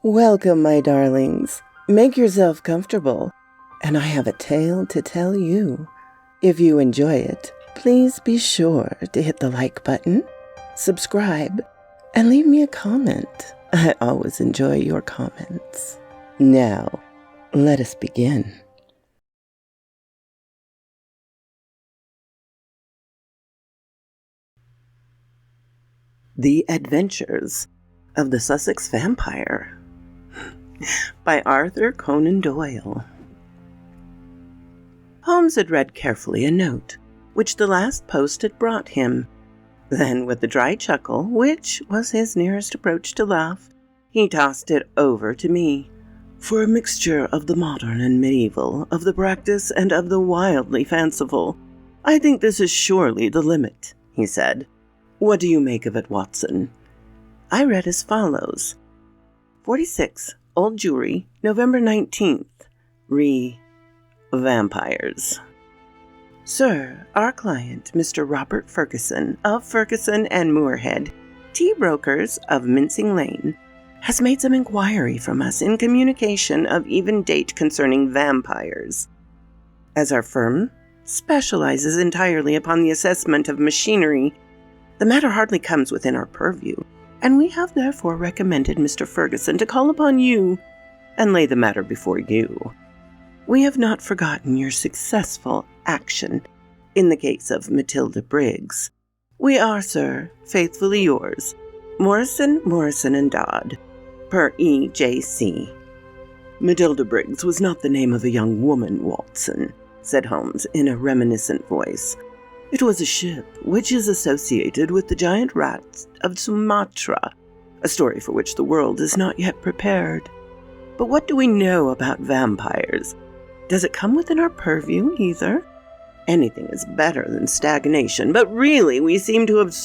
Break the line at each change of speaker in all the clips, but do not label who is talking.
Welcome, my darlings. Make yourself comfortable, and I have a tale to tell you. If you enjoy it, please be sure to hit the like button, subscribe, and leave me a comment. I always enjoy your comments. Now, let us begin. The Adventures of the Sussex Vampire by Arthur Conan Doyle. Holmes had read carefully a note which the last post had brought him. Then, with a dry chuckle, which was his nearest approach to laugh, he tossed it over to me. For a mixture of the modern and medieval, of the practice and of the wildly fanciful, I think this is surely the limit, he said. What do you make of it, Watson? I read as follows. 46, Old Jewry, November 19th. Vampires. Sir, our client, Mr. Robert Ferguson, of Ferguson and Moorhead, tea brokers of Mincing Lane, has made some inquiry from us in communication of even date concerning vampires. As our firm specializes entirely upon the assessment of machinery, the matter hardly comes within our purview, and we have therefore recommended Mr. Ferguson to call upon you and lay the matter before you. We have not forgotten your successful action in the case of Matilda Briggs. We are, sir, faithfully yours, Morrison, and Dodd, per E.J.C. Matilda Briggs was not the name of a young woman, Watson, said Holmes in a reminiscent voice. It was a ship which is associated with the giant rats of Sumatra, a story for which the world is not yet prepared. But what do we know about vampires? Does it come within our purview either? Anything is better than stagnation, but really we seem to have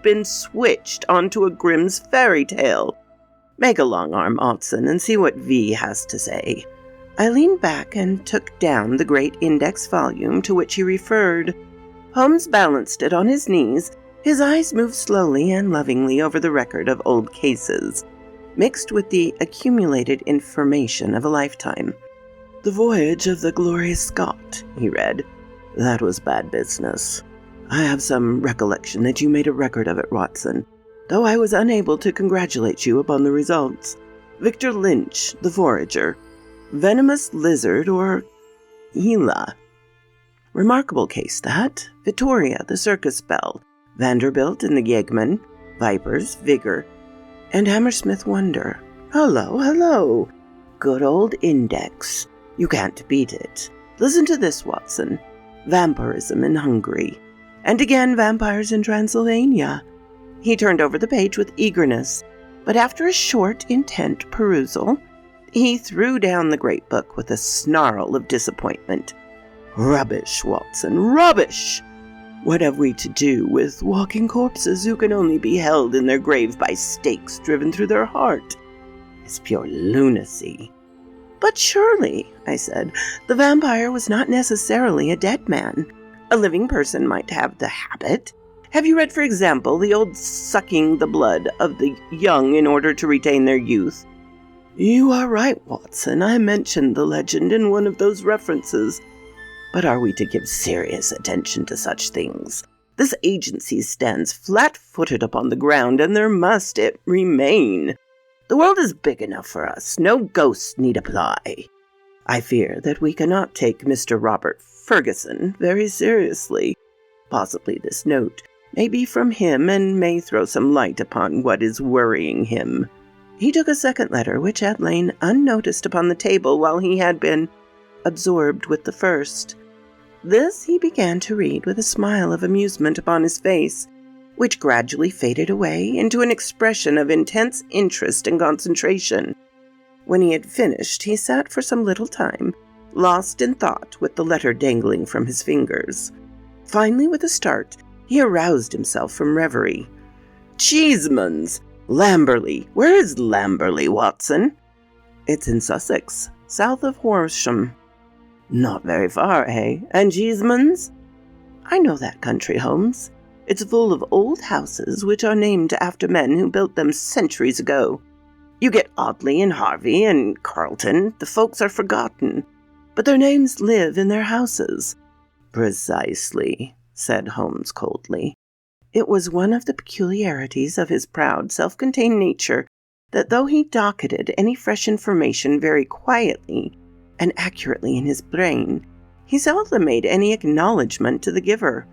been switched onto a Grimm's fairy tale. Make a long arm, Watson, and see what V has to say. I leaned back and took down the great index volume to which he referred. Holmes balanced it on his knees. His eyes moved slowly and lovingly over the record of old cases, mixed with the accumulated information of a lifetime. The Voyage of the Glorious Scott, he read. That was bad business. I have some recollection that you made a record of it, Watson, though I was unable to congratulate you upon the results. Victor Lynch, the Forager. Venomous Lizard or Gila. Remarkable case, that. Vittoria, the Circus Belle. Vanderbilt and the Yeggman. Vipers, Vigor. And Hammersmith Wonder. Hello. Good old index. You can't beat it. Listen to this, Watson. Vampirism in Hungary. And again, vampires in Transylvania. He turned over the page with eagerness, but after a short, intent perusal, he threw down the great book with a snarl of disappointment. Rubbish, Watson, rubbish! What have we to do with walking corpses who can only be held in their grave by stakes driven through their heart? It's pure lunacy. But surely, I said, the vampire was not necessarily a dead man. A living person might have the habit. Have you read, for example, the old sucking the blood of the young in order to retain their youth? You are right, Watson. I mentioned the legend in one of those references. But are we to give serious attention to such things? This agency stands flat-footed upon the ground, and there must it remain. The world is big enough for us. No ghosts need apply. I fear that we cannot take Mr. Robert Ferguson very seriously. Possibly this note may be from him and may throw some light upon what is worrying him. He took a second letter, which had lain unnoticed upon the table while he had been absorbed with the first. This he began to read with a smile of amusement upon his face, which gradually faded away into an expression of intense interest and concentration. When he had finished, he sat for some little time, lost in thought with the letter dangling from his fingers. Finally, with a start, he aroused himself from reverie. Cheesemans! Lamberley! Where is Lamberley, Watson? It's in Sussex, south of Horsham. Not very far, eh? And Cheesemans? I know that country, Holmes. It's full of old houses which are named after men who built them centuries ago. You get Audley and Harvey and Carlton. The folks are forgotten, but their names live in their houses." "Precisely," said Holmes coldly. It was one of the peculiarities of his proud, self-contained nature that though he docketed any fresh information very quietly and accurately in his brain, he seldom made any acknowledgment to the giver.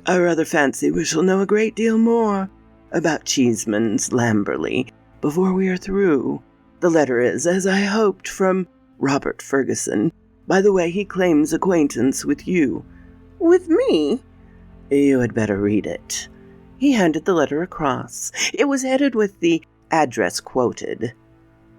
"I rather fancy we shall know a great deal more about Cheeseman's Lamberley before we are through. The letter is, as I hoped, from Robert Ferguson. By the way, he claims acquaintance with you." "With me?" "You had better read it." He handed the letter across. It was headed with the address quoted.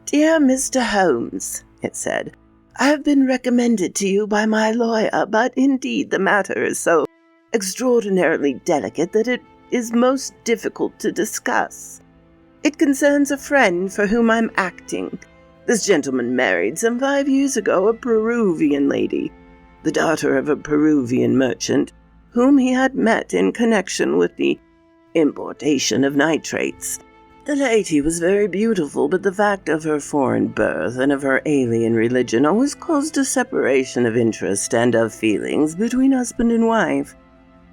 "Dear Mr. Holmes," it said, "I have been recommended to you by my lawyer, but indeed the matter is so extraordinarily delicate that it is most difficult to discuss. It concerns a friend for whom I'm acting. This gentleman married some 5 years ago a Peruvian lady, the daughter of a Peruvian merchant, whom he had met in connection with the importation of nitrates. The lady was very beautiful, but the fact of her foreign birth and of her alien religion always caused a separation of interest and of feelings between husband and wife,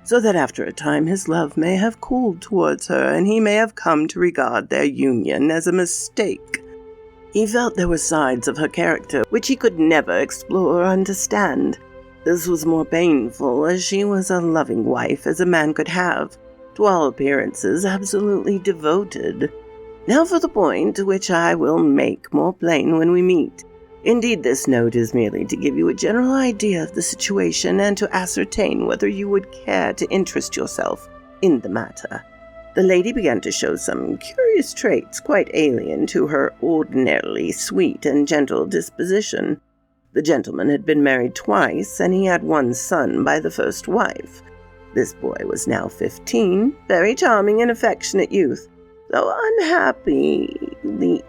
so that after a time his love may have cooled towards her, and he may have come to regard their union as a mistake. He felt there were sides of her character which he could never explore or understand. This was more painful, as she was a loving wife as a man could have, to all appearances absolutely devoted. Now for the point, which I will make more plain when we meet. Indeed, this note is merely to give you a general idea of the situation and to ascertain whether you would care to interest yourself in the matter." The lady began to show some curious traits quite alien to her ordinarily sweet and gentle disposition. The gentleman had been married twice, and he had one son by the first wife. This boy was now 15, very charming and affectionate youth, though unhappily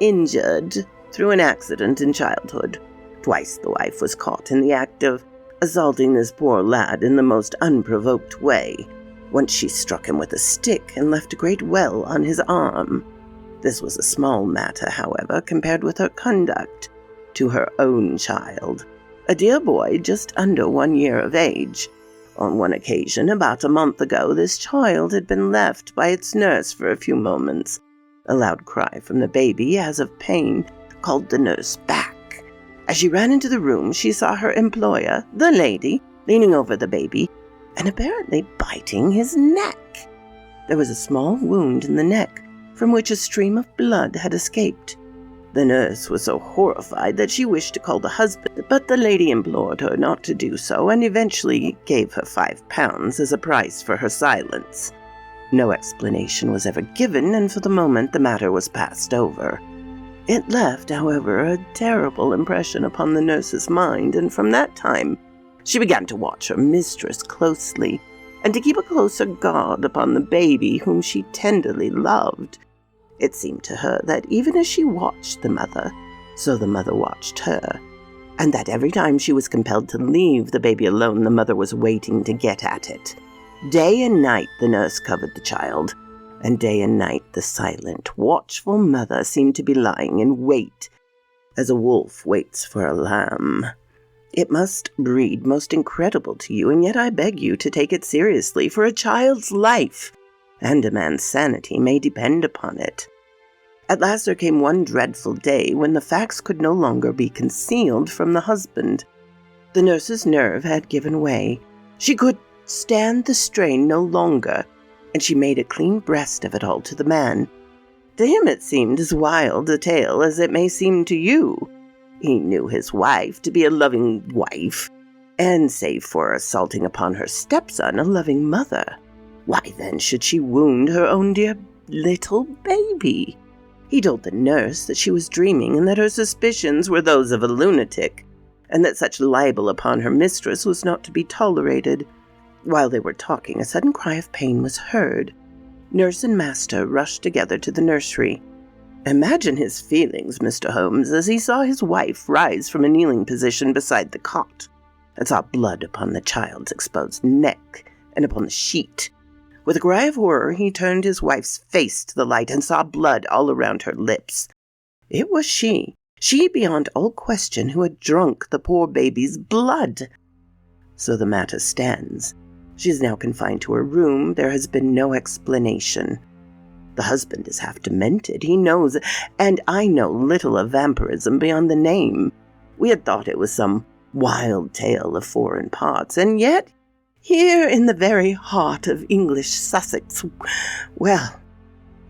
injured through an accident in childhood. Twice the wife was caught in the act of assaulting this poor lad in the most unprovoked way. Once she struck him with a stick and left a great well on his arm. This was a small matter, however, compared with her conduct to her own child, a dear boy just under 1 year of age. On one occasion, about a month ago, this child had been left by its nurse for a few moments. A loud cry from the baby, as of pain, called the nurse back. As she ran into the room, she saw her employer, the lady, leaning over the baby and apparently biting his neck. There was a small wound in the neck, from which a stream of blood had escaped. The nurse was so horrified that she wished to call the husband, but the lady implored her not to do so and eventually gave her £5 as a price for her silence. No explanation was ever given, and for the moment the matter was passed over. It left, however, a terrible impression upon the nurse's mind, and from that time she began to watch her mistress closely and to keep a closer guard upon the baby whom she tenderly loved. It seemed to her that even as she watched the mother, so the mother watched her, and that every time she was compelled to leave the baby alone, the mother was waiting to get at it. Day and night the nurse covered the child, and day and night the silent, watchful mother seemed to be lying in wait, as a wolf waits for a lamb. It must read most incredible to you, and yet I beg you to take it seriously, for a child's life and a man's sanity may depend upon it. At last there came one dreadful day when the facts could no longer be concealed from the husband. The nurse's nerve had given way. She could stand the strain no longer, and she made a clean breast of it all to the man. To him it seemed as wild a tale as it may seem to you. He knew his wife to be a loving wife, and save for assaulting upon her stepson, a loving mother. Why then should she wound her own dear little baby? He told the nurse that she was dreaming and that her suspicions were those of a lunatic, and that such libel upon her mistress was not to be tolerated. While they were talking, a sudden cry of pain was heard. Nurse and master rushed together to the nursery. Imagine his feelings, Mr. Holmes, as he saw his wife rise from a kneeling position beside the cot, and saw blood upon the child's exposed neck and upon the sheet. With a cry of horror, he turned his wife's face to the light and saw blood all around her lips. It was she beyond all question, who had drunk the poor baby's blood. So the matter stands. She is now confined to her room. There has been no explanation. The husband is half demented, he knows, and I know little of vampirism beyond the name. We had thought it was some wild tale of foreign parts, and yet, here in the very heart of English Sussex, well,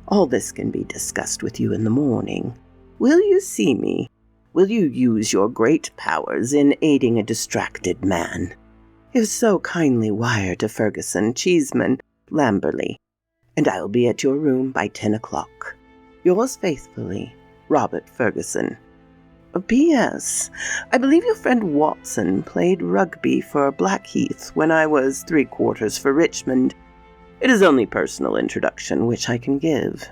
all this can be discussed with you in the morning. Will you see me? Will you use your great powers in aiding a distracted man? If so, kindly wire to Ferguson, Cheeseman, Lamberley, and I will be at your room by 10 o'clock. Yours faithfully, Robert Ferguson. P.S. I believe your friend Watson played rugby for Blackheath when I was 3/4 for Richmond. It is only personal introduction which I can give.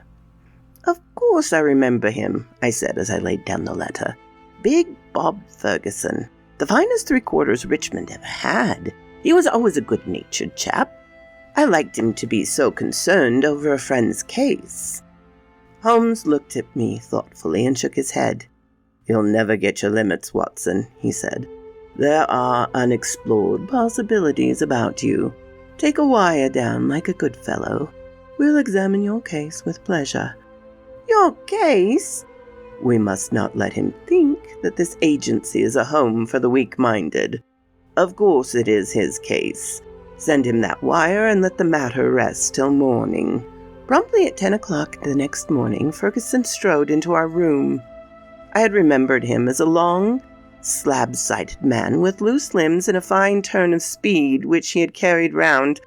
Of course I remember him, I said as I laid down the letter. Big Bob Ferguson, the finest 3/4 Richmond ever had. He was always a good-natured chap. I liked him to be so concerned over a friend's case. Holmes looked at me thoughtfully and shook his head. You'll never get your limits, Watson, he said. There are unexplored possibilities about you. Take a wire down like a good fellow. We'll examine your case with pleasure. Your case? We must not let him think that this agency is a home for the weak-minded. Of course it is his case. Send him that wire and let the matter rest till morning. Promptly at 10 o'clock the next morning, Ferguson strode into our room. I had remembered him as a long, slab-sided man with loose limbs and a fine turn of speed which he had carried round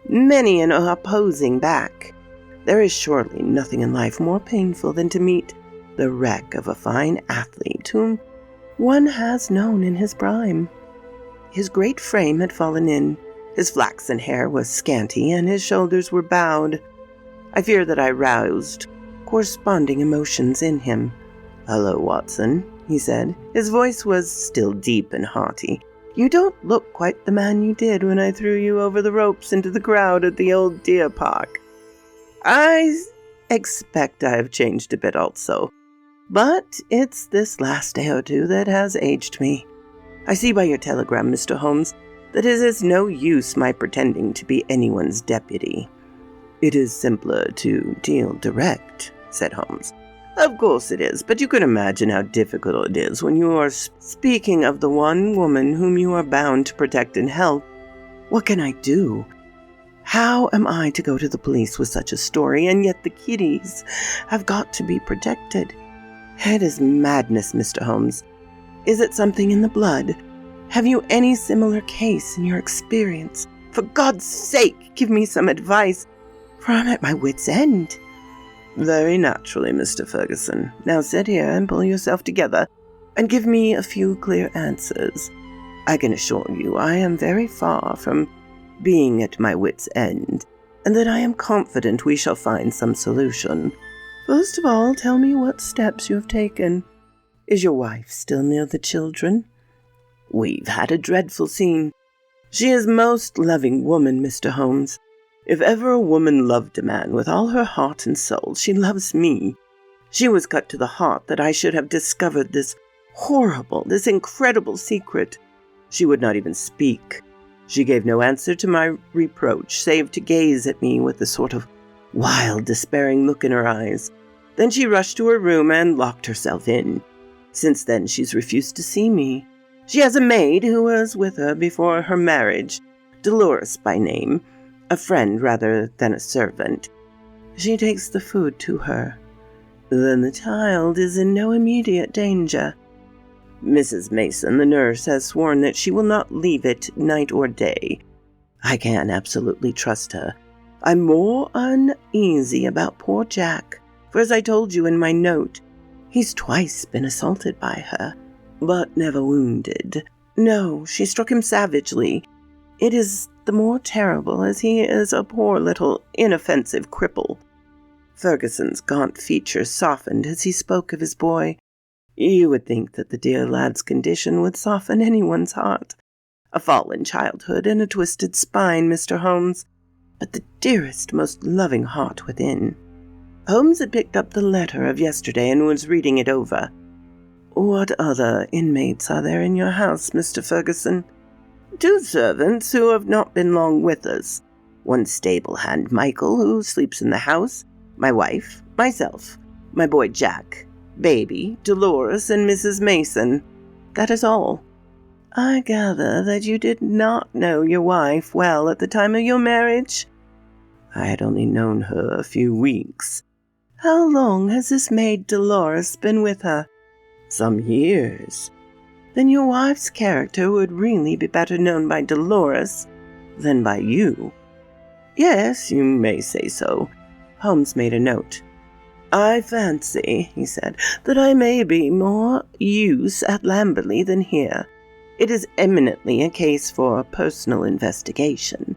many an opposing back. There is surely nothing in life more painful than to meet the wreck of a fine athlete whom one has known in his prime. His great frame had fallen in, his flaxen hair was scanty, and his shoulders were bowed. I fear that I roused corresponding emotions in him. Hello, Watson, he said. His voice was still deep and hearty. You don't look quite the man you did when I threw you over the ropes into the crowd at the old deer park. I expect I have changed a bit also, but it's this last day or two that has aged me. I see by your telegram, Mr. Holmes, that it is no use my pretending to be anyone's deputy. It is simpler to deal direct, said Holmes. Of course it is, but you can imagine how difficult it is when you are speaking of the one woman whom you are bound to protect and help. What can I do? How am I to go to the police with such a story, and yet the kiddies have got to be protected? It is madness, Mr. Holmes. Is it something in the blood? Have you any similar case in your experience? For God's sake, give me some advice, for I'm at my wit's end. Very naturally, Mr. Ferguson. Now sit here and pull yourself together, and give me a few clear answers. I can assure you I am very far from being at my wit's end, and that I am confident we shall find some solution. First of all, tell me what steps you have taken. Is your wife still near the children? We've had a dreadful scene. She is a most loving woman, Mr. Holmes. If ever a woman loved a man with all her heart and soul, she loves me. She was cut to the heart that I should have discovered this horrible, this incredible secret. She would not even speak. She gave no answer to my reproach, save to gaze at me with a sort of wild, despairing look in her eyes. Then she rushed to her room and locked herself in. Since then she's refused to see me. She has a maid who was with her before her marriage, Dolores by name, a friend rather than a servant. She takes the food to her. Then the child is in no immediate danger. Mrs. Mason, the nurse, has sworn that she will not leave it night or day. I can absolutely trust her. I'm more uneasy about poor Jack, for as I told you in my note, he's twice been assaulted by her, but never wounded. No, she struck him savagely. It is the more terrible as he is a poor little inoffensive cripple. Ferguson's gaunt features softened as he spoke of his boy. You would think that the dear lad's condition would soften anyone's heart. A fallen childhood and a twisted spine, Mr. Holmes, but the dearest, most loving heart within. Holmes had picked up the letter of yesterday and was reading it over. "What other inmates are there in your house, Mr. Ferguson?" "Two servants who have not been long with us. One stable hand, Michael, who sleeps in the house, my wife, myself, my boy Jack, baby, Dolores, and Mrs. Mason. That is all." "I gather that you did not know your wife well at the time of your marriage?" "I had only known her a few weeks." "How long has this maid Dolores been with her?" "Some years." "Then your wife's character would really be better known by Dolores than by you." "Yes, you may say so." Holmes made a note. "I fancy," he said, "that I may be more use at Lamberley than here. It is eminently a case for personal investigation.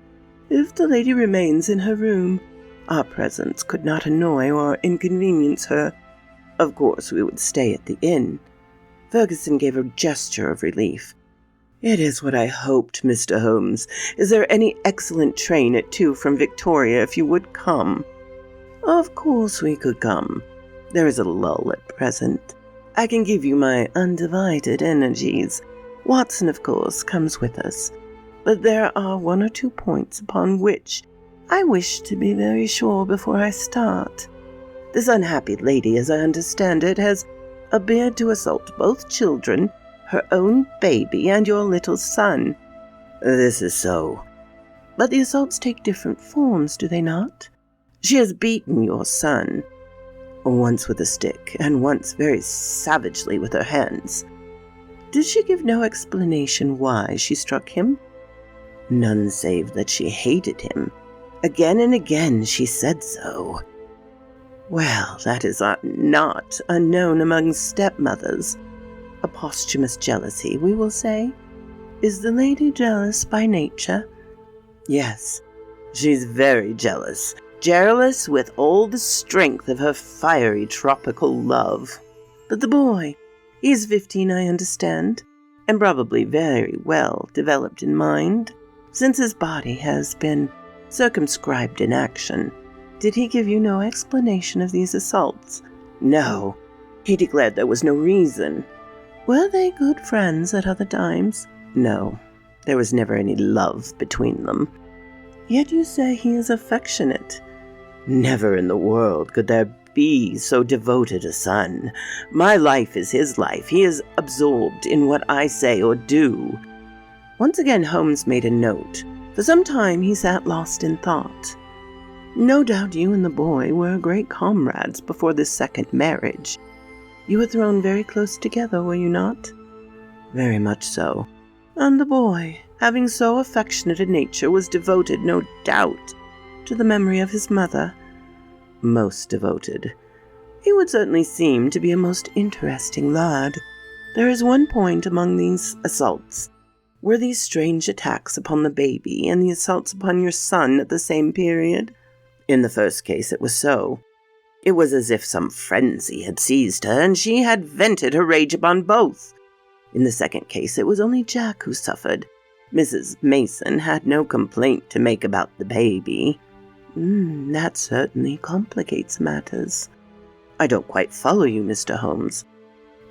If the lady remains in her room, our presence could not annoy or inconvenience her. Of course, we would stay at the inn." Ferguson gave a gesture of relief. "It is what I hoped, Mr. Holmes. Is there any excellent train at 2 from Victoria if you would come?" "Of course we could come. There is a lull at present. I can give you my undivided energies. Watson, of course, comes with us. But there are 1 or 2 points upon which I wish to be very sure before I start. This unhappy lady, as I understand it, has appeared to assault both children, her own baby and your little son." "This is so." "But the assaults take different forms, do they not? She has beaten your son, once with a stick, and once very savagely with her hands." "Did she give no explanation why she struck him?" "None save that she hated him. Again and again she said so." "Well, that is not unknown among stepmothers. A posthumous jealousy, we will say. Is the lady jealous by nature?" "Yes, she's very jealous. Jealous with all the strength of her fiery tropical love." "But the boy, he is 15, I understand, and probably very well developed in mind, since his body has been circumscribed in action. Did he give you no explanation of these assaults?" "No. He declared there was no reason." "Were they good friends at other times?" "No. There was never any love between them." "Yet you say he is affectionate." "Never in the world could there be so devoted a son. My life is his life. He is absorbed in what I say or do." Once again Holmes made a note. For some time he sat lost in thought. "No doubt you and the boy were great comrades before this second marriage. You were thrown very close together, were you not?" "Very much so." "And the boy, having so affectionate a nature, was devoted, no doubt, to the memory of his mother?" "Most devoted." "He would certainly seem to be a most interesting lad. There is one point among these assaults. Were these strange attacks upon the baby and the assaults upon your son at the same period?" "In the first case it was so. It was as if some frenzy had seized her, and she had vented her rage upon both. In the second case it was only Jack who suffered. Mrs. Mason had no complaint to make about the baby." That certainly complicates matters." "I don't quite follow you, Mr. Holmes."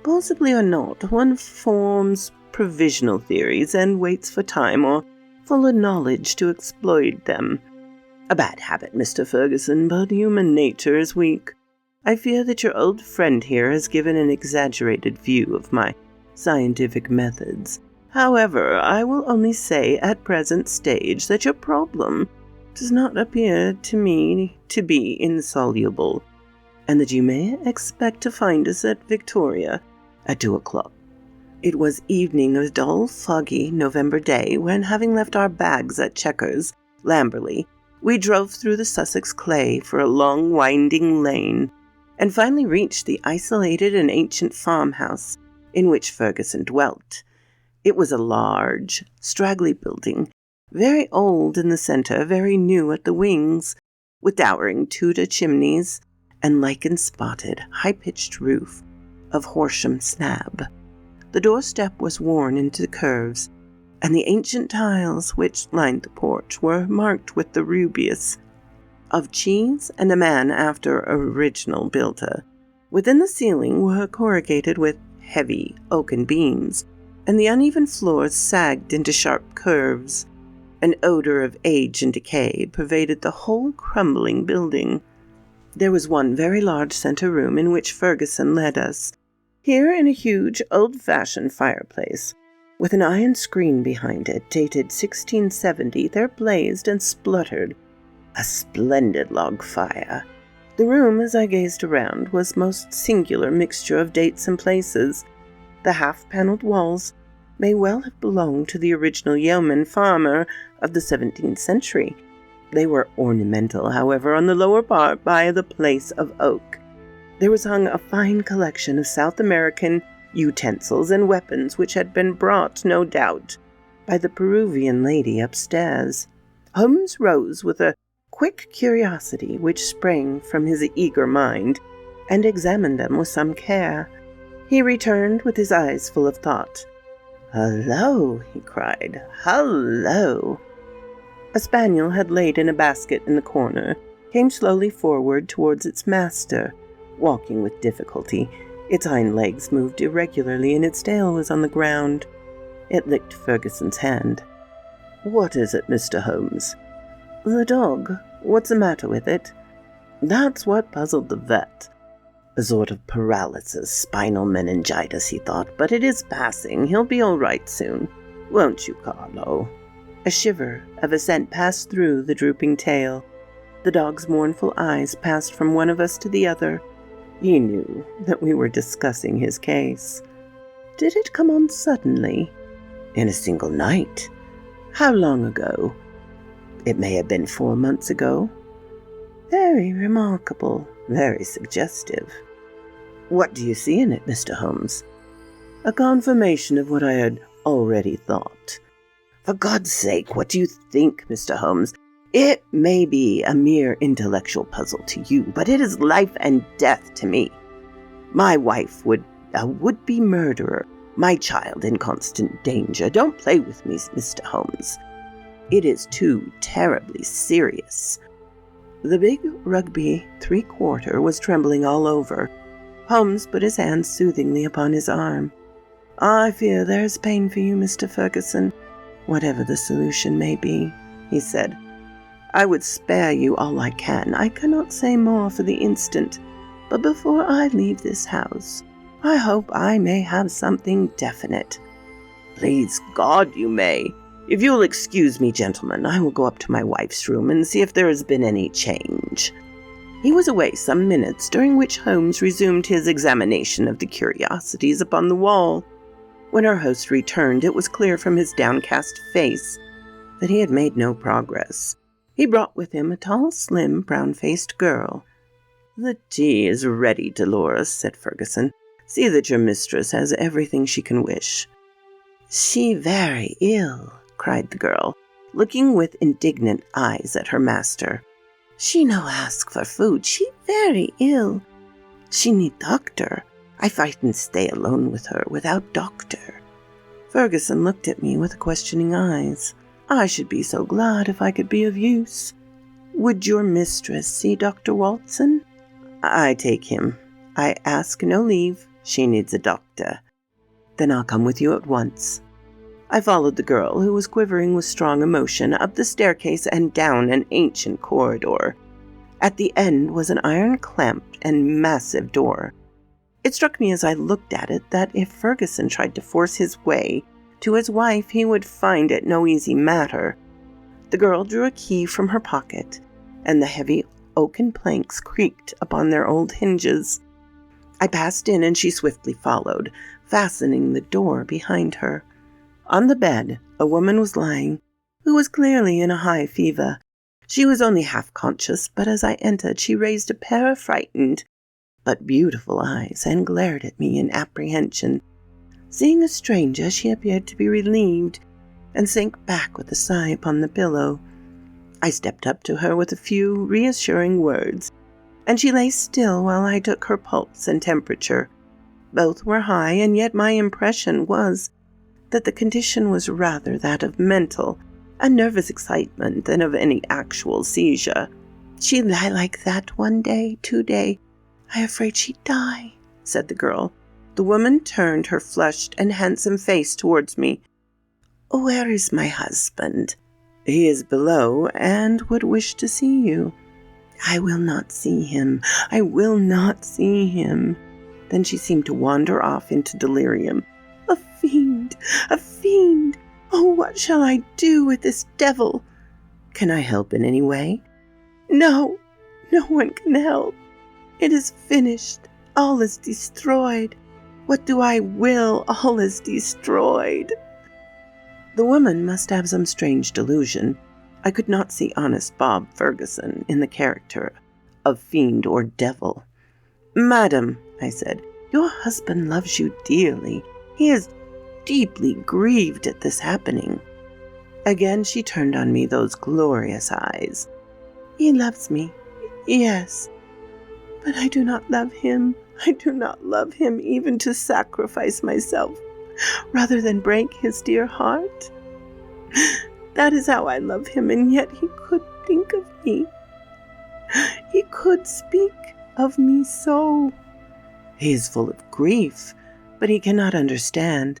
"Possibly or not, one forms provisional theories and waits for time or fuller knowledge to exploit them. A bad habit, Mr. Ferguson, but human nature is weak. I fear that your old friend here has given an exaggerated view of my scientific methods. However, I will only say at present stage that your problem does not appear to me to be insoluble, and that you may expect to find us at Victoria at 2 o'clock. It was evening of a dull, foggy November day when, having left our bags at Chequers, Lamberley, we drove through the Sussex clay for a long, winding lane, and finally reached the isolated and ancient farmhouse in which Ferguson dwelt. It was a large, straggly building, very old in the center, very new at the wings, with towering Tudor chimneys and lichen-spotted, high-pitched roof of Horsham slab. The doorstep was worn into curves, and the ancient tiles which lined the porch were marked with the rubeus. of cheese and a man after original builder. Within the ceiling were corrugated with heavy oaken beams, and the uneven floors sagged into sharp curves. An odor of age and decay pervaded the whole crumbling building. There was one very large center room in which Ferguson led us. Here, in a huge, old-fashioned fireplace, with an iron screen behind it, dated 1670, there blazed and spluttered a splendid log fire. The room, as I gazed around, was most singular mixture of dates and places. The half-paneled walls may well have belonged to the original yeoman farmer of the 17th century. They were ornamental, however, on the lower part by the place of oak. There was hung a fine collection of South American utensils and weapons which had been brought, no doubt, by the Peruvian lady upstairs. Holmes rose with a quick curiosity which sprang from his eager mind, and examined them with some care. He returned with his eyes full of thought. "Hullo!" he cried. "Hullo!" A spaniel had laid in a basket in the corner, came slowly forward towards its master, walking with difficulty. Its hind legs moved irregularly, and its tail was on the ground. It licked Ferguson's hand. "What is it, Mr. Holmes?" "The dog. What's the matter with it?" That's what puzzled the vet. A sort of paralysis, spinal meningitis, he thought, but it is passing. He'll be all right soon. Won't you, Carlo? A shiver of assent passed through the drooping tail. The dog's mournful eyes passed from one of us to the other. He knew that we were discussing his case. Did it come on suddenly? In a single night. How long ago? It may have been 4 months ago. Very remarkable, very suggestive. What do you see in it, Mr. Holmes? A confirmation of what I had already thought. For God's sake, what do you think, Mr. Holmes? It may be a mere intellectual puzzle to you, but it is life and death to me. My wife a would-be murderer, my child in constant danger. Don't play with me, Mr. Holmes. It is too terribly serious. The big rugby 3/4 was trembling all over. Holmes put his hand soothingly upon his arm. I fear there is pain for you, Mr. Ferguson, whatever the solution may be, he said. I would spare you all I can. I cannot say more for the instant, but before I leave this house, I hope I may have something definite. Please God, you may. If you'll excuse me, gentlemen, I will go up to my wife's room and see if there has been any change. He was away some minutes, during which Holmes resumed his examination of the curiosities upon the wall. When our host returned, it was clear from his downcast face that he had made no progress. He brought with him a tall, slim, brown-faced girl. The tea is ready, Dolores, said Ferguson. See that your mistress has everything she can wish. She very ill, cried the girl, looking with indignant eyes at her master. She no ask for food. She very ill. She need doctor. I frightened stay alone with her without doctor. Ferguson looked at me with questioning eyes. I should be so glad if I could be of use. Would your mistress see Dr. Watson? I take him. I ask no leave. She needs a doctor. Then I'll come with you at once. I followed the girl, who was quivering with strong emotion, up the staircase and down an ancient corridor. At the end was an iron-clamped and massive door. It struck me as I looked at it that if Ferguson tried to force his way to his wife, he would find it no easy matter. The girl drew a key from her pocket, and the heavy oaken planks creaked upon their old hinges. I passed in, and she swiftly followed, fastening the door behind her. On the bed, a woman was lying, who was clearly in a high fever. She was only half conscious, but as I entered, she raised a pair of frightened but beautiful eyes and glared at me in apprehension. Seeing a stranger, she appeared to be relieved, and sank back with a sigh upon the pillow. I stepped up to her with a few reassuring words, and she lay still while I took her pulse and temperature. Both were high, and yet my impression was that the condition was rather that of mental and nervous excitement than of any actual seizure. She lie like that 1 day, 2 day. I afraid she'd die, said the girl. The woman turned her flushed and handsome face towards me. Where is my husband? He is below and would wish to see you. I will not see him. I will not see him. Then she seemed to wander off into delirium. A fiend! A fiend! Oh, what shall I do with this devil? Can I help in any way? No, no one can help. It is finished. All is destroyed. What do I will? All is destroyed. The woman must have some strange delusion. I could not see honest Bob Ferguson in the character of fiend or devil. Madam, I said, your husband loves you dearly. He is deeply grieved at this happening. Again she turned on me those glorious eyes. He loves me, yes, but I do not love him. I do not love him even to sacrifice myself rather than break his dear heart. That is how I love him, and yet he could think of me. He could speak of me so. He is full of grief, but he cannot understand.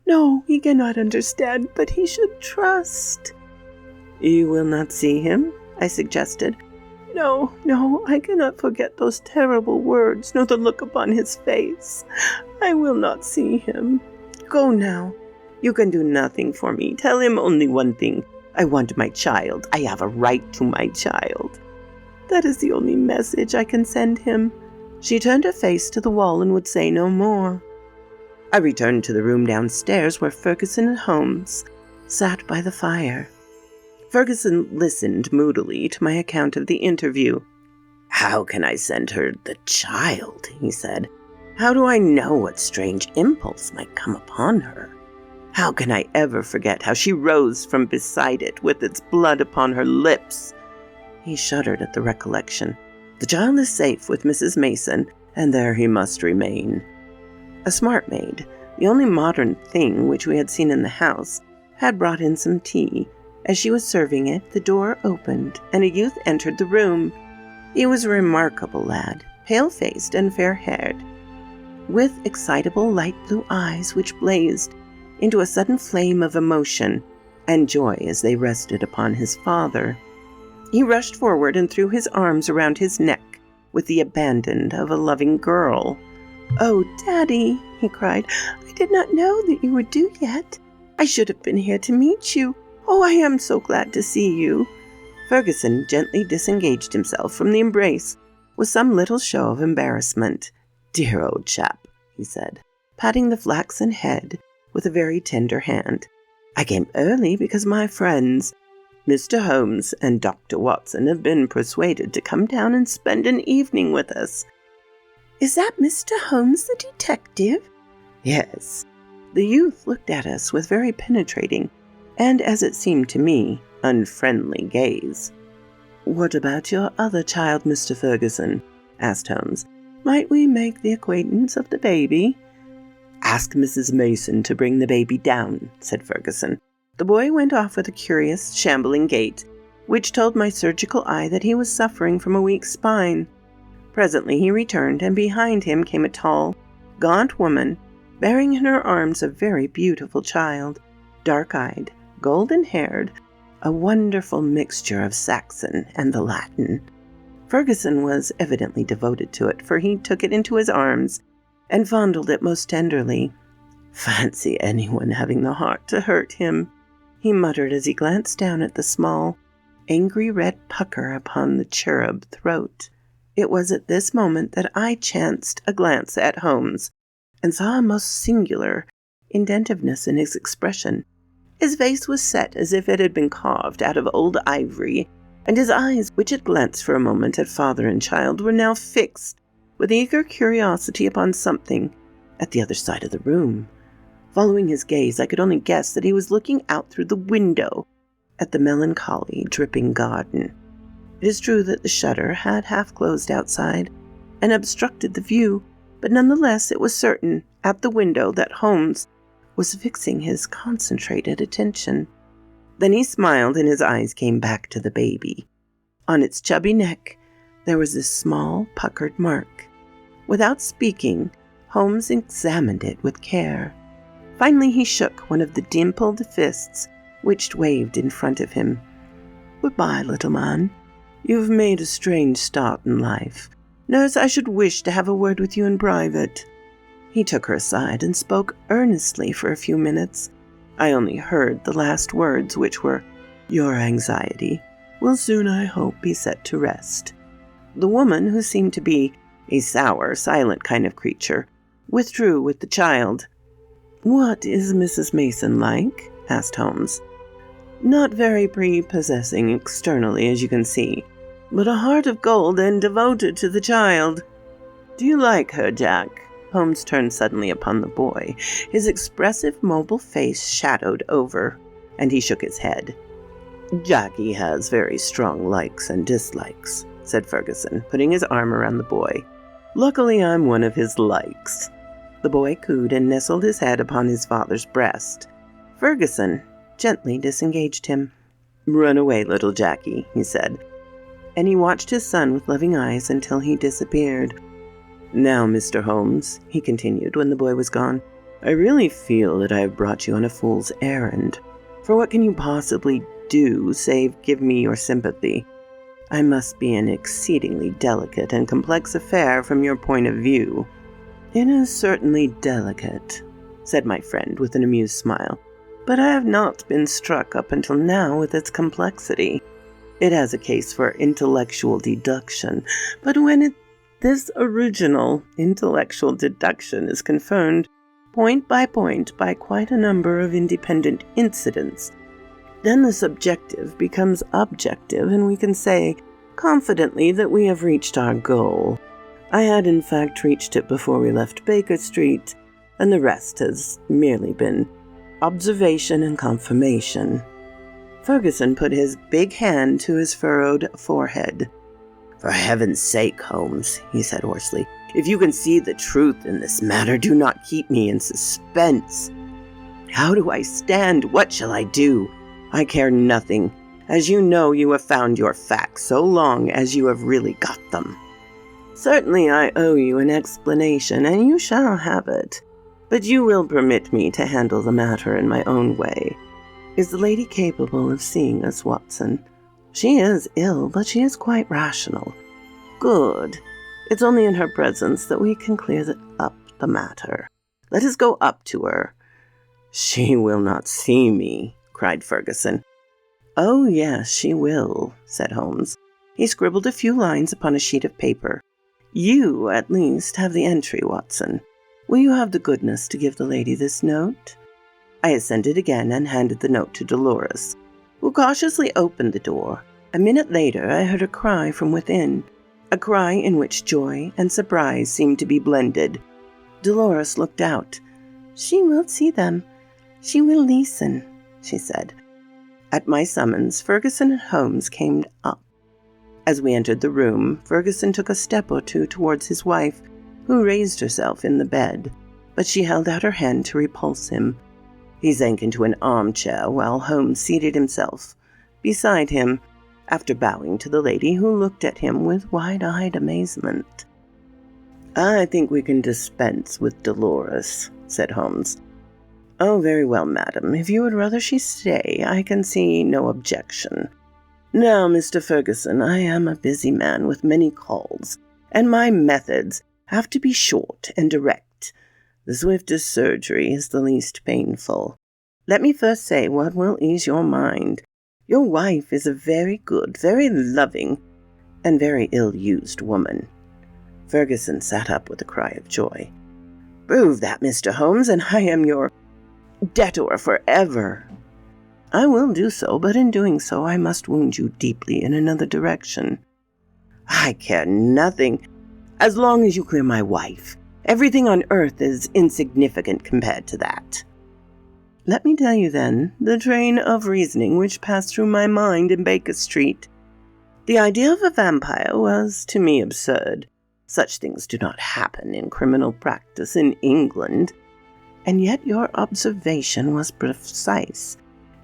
No, he cannot understand, but he should trust. You will not see him? I suggested. No, no, I cannot forget those terrible words, nor the look upon his face. I will not see him. Go now. You can do nothing for me. Tell him only one thing. I want my child. I have a right to my child. That is the only message I can send him. She turned her face to the wall and would say no more. I returned to the room downstairs where Ferguson and Holmes sat by the fire. Ferguson listened moodily to my account of the interview. How can I send her the child? He said. How do I know what strange impulse might come upon her? How can I ever forget how she rose from beside it with its blood upon her lips? He shuddered at the recollection. The child is safe with Mrs. Mason, and there he must remain. A smart maid, the only modern thing which we had seen in the house, had brought in some tea. As she was serving it, the door opened, and a youth entered the room. He was a remarkable lad, pale-faced and fair-haired, with excitable light blue eyes which blazed into a sudden flame of emotion and joy as they rested upon his father. He rushed forward and threw his arms around his neck with the abandon of a loving girl. "Oh, Daddy," he cried, "I did not know that you were due yet. I should have been here to meet you. Oh, I am so glad to see you." Ferguson gently disengaged himself from the embrace with some little show of embarrassment. "Dear old chap," he said, patting the flaxen head with a very tender hand. "I came early because my friends, Mr. Holmes and Dr. Watson, have been persuaded to come down and spend an evening with us." "Is that Mr. Holmes, the detective?" "Yes." The youth looked at us with very penetrating, and as it seemed to me, unfriendly gaze. "What about your other child, Mr. Ferguson?" asked Holmes. "Might we make the acquaintance of the baby?" "Ask Mrs. Mason to bring the baby down," said Ferguson. The boy went off with a curious, shambling gait, which told my surgical eye that he was suffering from a weak spine. Presently he returned, and behind him came a tall, gaunt woman, bearing in her arms a very beautiful child, dark-eyed, golden-haired, a wonderful mixture of Saxon and the Latin. Ferguson was evidently devoted to it, for he took it into his arms and fondled it most tenderly. "Fancy anyone having the heart to hurt him," he muttered as he glanced down at the small, angry red pucker upon the cherub throat. It was at this moment that I chanced a glance at Holmes, and saw a most singular inventiveness in his expression. His face was set as if it had been carved out of old ivory, and his eyes, which had glanced for a moment at father and child, were now fixed with eager curiosity upon something at the other side of the room. Following his gaze, I could only guess that he was looking out through the window at the melancholy, dripping garden. It is true that the shutter had half closed outside and obstructed the view, but nonetheless it was certain at the window that Holmes was fixing his concentrated attention. Then he smiled and his eyes came back to the baby. On its chubby neck, there was a small, puckered mark. Without speaking, Holmes examined it with care. Finally, he shook one of the dimpled fists which waved in front of him. "Goodbye, little man. You've made a strange start in life. Nurse, I should wish to have a word with you in private." He took her aside and spoke earnestly for a few minutes. I only heard the last words, which were, "Your anxiety will soon, I hope, be set to rest." The woman, who seemed to be a sour, silent kind of creature, withdrew with the child. "What is Mrs. Mason like?" asked Holmes. "Not very prepossessing externally, as you can see, but a heart of gold and devoted to the child. Do you like her, Jack?" Holmes turned suddenly upon the boy. His expressive, mobile face shadowed over, and he shook his head. "Jackie has very strong likes and dislikes," said Ferguson, putting his arm around the boy. "Luckily, I'm one of his likes." The boy cooed and nestled his head upon his father's breast. Ferguson gently disengaged him. "Run away, little Jackie," he said, and he watched his son with loving eyes until he disappeared. "Now, Mr. Holmes," he continued when the boy was gone, "I really feel that I have brought you on a fool's errand. For what can you possibly do save give me your sympathy? I must be an exceedingly delicate and complex affair from your point of view." "It is certainly delicate," said my friend with an amused smile, "but I have not been struck up until now with its complexity. It has a case for intellectual deduction, but when this original intellectual deduction is confirmed point by quite a number of independent incidents, then the subjective becomes objective, and we can say confidently that we have reached our goal. I had in fact reached it before we left Baker Street, and the rest has merely been observation and confirmation." Ferguson put his big hand to his furrowed forehead. "For heaven's sake, Holmes," he said hoarsely, "if you can see the truth in this matter, do not keep me in suspense. How do I stand? What shall I do? I care nothing. As you know, you have found your facts so long as you have really got them." "Certainly I owe you an explanation, and you shall have it. But you will permit me to handle the matter in my own way. Is the lady capable of seeing us, Watson?" "She is ill, but she is quite rational." "Good. It's only in her presence that we can clear up the matter. Let us go up to her." "She will not see me," cried Ferguson. "Oh, yes, she will," said Holmes. He scribbled a few lines upon a sheet of paper. "You, at least, have the entry, Watson. Will you have the goodness to give the lady this note?" I assented again and handed the note to Dolores, who cautiously opened the door. A minute later, I heard a cry from within, a cry in which joy and surprise seemed to be blended. Dolores looked out. "She will see them. She will listen," she said. At my summons, Ferguson and Holmes came up. As we entered the room, Ferguson took a step or two towards his wife, who raised herself in the bed, but she held out her hand to repulse him. He sank into an armchair while Holmes seated himself beside him, after bowing to the lady, who looked at him with wide-eyed amazement. "I think we can dispense with Dolores," said Holmes. "Oh, very well, madam. If you would rather she stay, I can see no objection. Now, Mr. Ferguson, I am a busy man with many calls, and my methods have to be short and direct. The swiftest surgery is the least painful. Let me first say what will ease your mind. Your wife is a very good, very loving, and very ill-used woman." Ferguson sat up with a cry of joy. "Prove that, Mr. Holmes, and I am your debtor forever." "I will do so, but in doing so I must wound you deeply in another direction." "I care nothing. As long as you clear my wife, everything on earth is insignificant compared to that." "Let me tell you, then, the train of reasoning which passed through my mind in Baker Street. The idea of a vampire was to me absurd. Such things do not happen in criminal practice in England. And yet your observation was precise.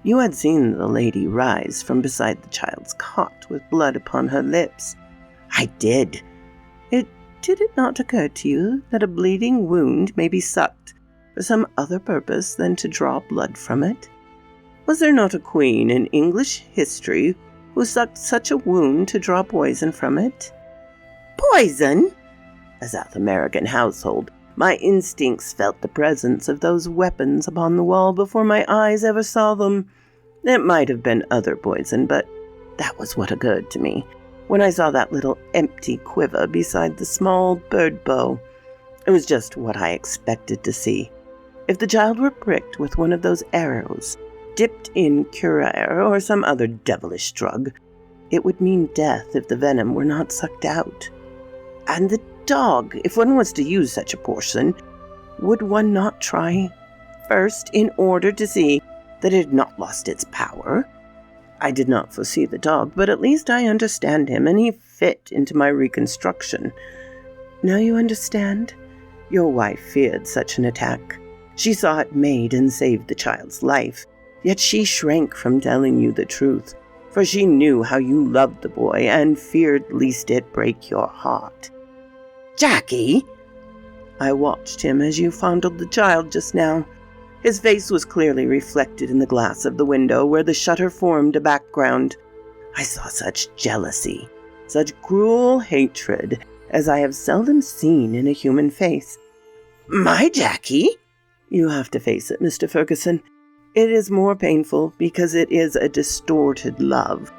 You had seen the lady rise from beside the child's cot with blood upon her lips. I did. Did it not occur to you that a bleeding wound may be sucked for some other purpose than to draw blood from it? Was there not a queen in English history who sucked such a wound to draw poison from it? Poison? A South American household, my instincts felt the presence of those weapons upon the wall before my eyes ever saw them. It might have been other poison, but that was what occurred to me when I saw that little empty quiver beside the small bird bow. It was just what I expected to see. If the child were pricked with one of those arrows, dipped in curare or some other devilish drug, it would mean death if the venom were not sucked out. And the dog, if one was to use such a portion, would one not try first in order to see that it had not lost its power? I did not foresee the dog, but at least I understand him, and he fit into my reconstruction. Now you understand? Your wife feared such an attack. She saw it made and saved the child's life, yet she shrank from telling you the truth, for she knew how you loved the boy and feared lest it break your heart. Jackie! I watched him as you fondled the child just now. His face was clearly reflected in the glass of the window where the shutter formed a background. I saw such jealousy, such cruel hatred as I have seldom seen in a human face. My Jackie? You have to face it, Mr. Ferguson. It is more painful because it is a distorted love,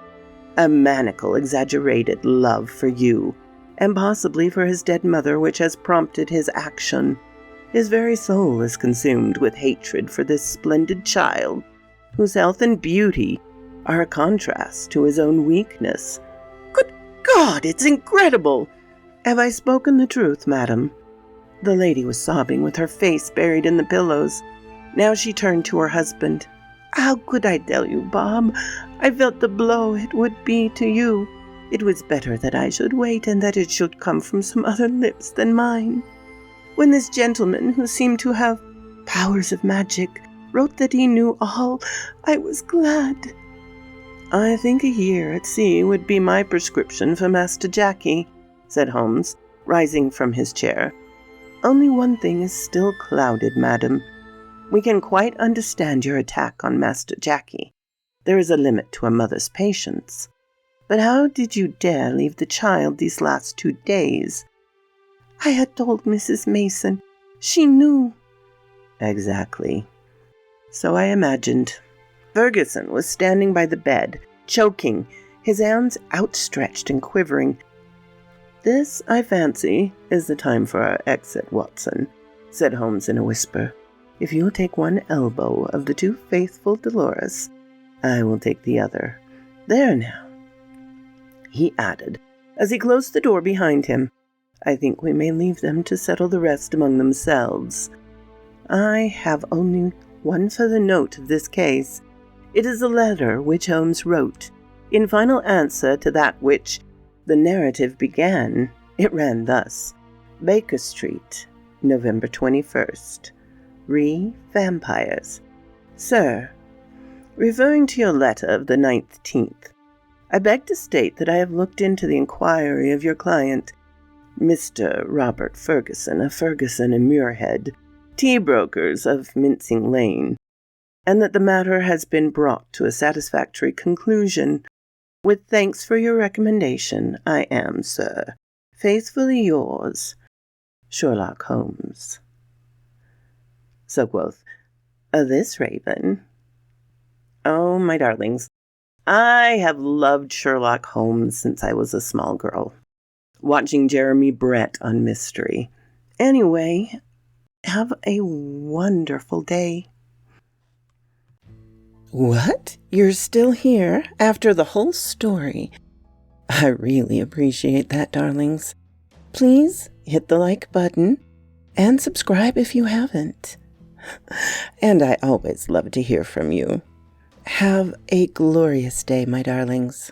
a maniacal, exaggerated love for you, and possibly for his dead mother, which has prompted his action. His very soul is consumed with hatred for this splendid child, whose health and beauty are a contrast to his own weakness. Good God, it's incredible! Have I spoken the truth, madam? The lady was sobbing with her face buried in the pillows. Now she turned to her husband. How could I tell you, Bob? I felt the blow it would be to you. It was better that I should wait and that it should come from some other lips than mine. When this gentleman, who seemed to have powers of magic, wrote that he knew all, I was glad. I think a year at sea would be my prescription for Master Jackie, said Holmes, rising from his chair. Only one thing is still clouded, madam. We can quite understand your attack on Master Jackie. There is a limit to a mother's patience. But how did you dare leave the child these last 2 days? I had told Mrs. Mason. She knew. Exactly. So I imagined. Ferguson was standing by the bed, choking, his hands outstretched and quivering. This, I fancy, is the time for our exit, Watson, said Holmes in a whisper. If you'll take one elbow of the two faithful Dolores, I will take the other. There now, he added, as he closed the door behind him. I think we may leave them to settle the rest among themselves. I have only one further note of this case. It is a letter which Holmes wrote, in final answer to that which the narrative began. It ran thus: Baker Street, November 21st. Vampires. Sir, referring to your letter of the 19th, I beg to state that I have looked into the inquiry of your client, Mr. Robert Ferguson of Ferguson and Muirhead, tea brokers of Mincing Lane, and that the matter has been brought to a satisfactory conclusion. With thanks for your recommendation, I am, sir, faithfully yours, Sherlock Holmes. So quoth this raven. Oh, my darlings, I have loved Sherlock Holmes since I was a small girl, watching Jeremy Brett on Mystery. Anyway, have a wonderful day. What? You're still here after the whole story? I really appreciate that, darlings. Please hit the like button and subscribe if you haven't. And I always love to hear from you. Have a glorious day, my darlings.